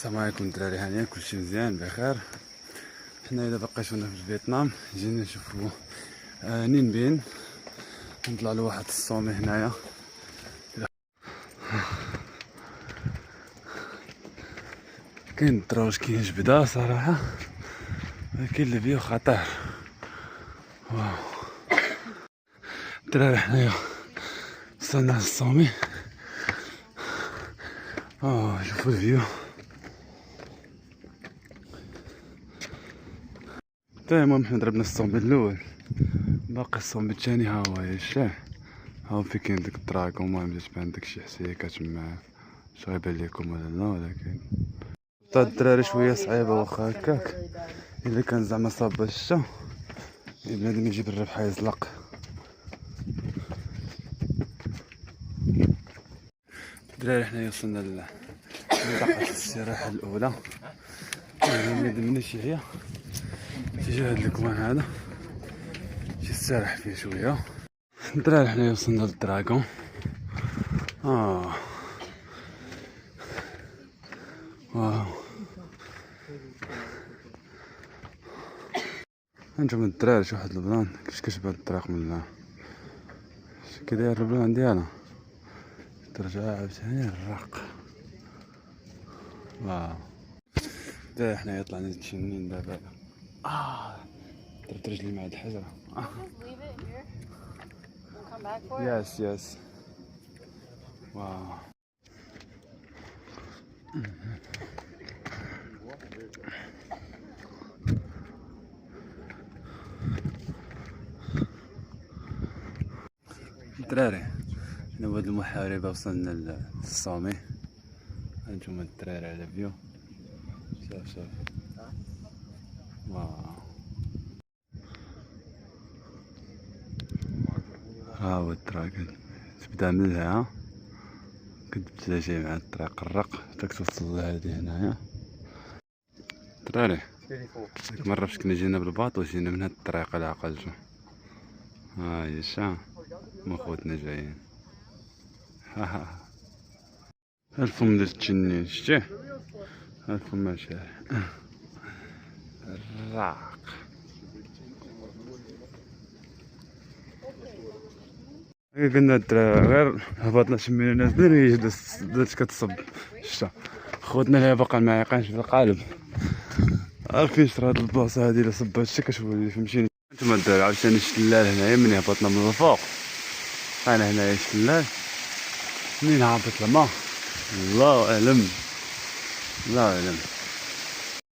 السلام عليكم الدراري، هانيا كلشي مزيان بخير. حنايا دابا بقيتونا في فيتنام، جينا نشوفو نين بين نطلع لواحد الصومي هنايا. كاين الدروج كاين جبده صراحه، كاين الفيو خطير. واو الدراري، حنايا وصلنا للصومي. شوفو الفيو. المهم حنا ضربنا الصومي الاول، باقي الصومي الثاني ها هو يشاه. ها في كاين ديك الطراق، المهم جات بان داكشي حسيكه تما، واش غيبان ليكم ولا لا، ولكن تا الدراري شويه صعيبه واخا هكاك. الا كان زعما صاب الشتا بنادم يجيب الربحه يزلق. الدراري حنا وصلنا لمنطقه الاستراحه الاولى، بنادم شي هي تيجي هاد الكوان هذا تيستراح فيه شويه. الدراري حنا وصلنا للدراغون. واو هانتوما الدراري، شوف واحد البلان كيفاش كتبان الطريق من كي داير البلان ديالها، ترجع عاوتاني الرق. واو الدراري حنايا طلعنا تشنين دابا. درت رجلي مع هاد الحجرة. يس واو. الدراري حنا بهاد المحاربة وصلنا للصومي. هانتوما الدراري على فيو، شوف واو. ها هو الطريق تبدا من لهنا، كتبدا جاي مع الطريق الرق حتى كتوصل لهادي هنايا. الدراري ديك مرة فاش كنا جينا بالباطو جينا من هاد الطريق على عقلتو. ها هي شا هما خوتنا جايين. الفم ديال التنين شتيه، الفم ماشي الراق. قلنا الدراري غير هبطنا شمينا ناس دري بدات كتصب الشتا. خوتنا اللي باقا معيقينش في القالب عارفين شرا هاد البلاصه هادي، الا صب هادشي كتولي فهمتيني. نتوما الدراري عاوتاني الشلال هنايا منين هبطنا من الفوق. انا هنايا الشلال منين هابط الماء، الله اعلم الله اعلم.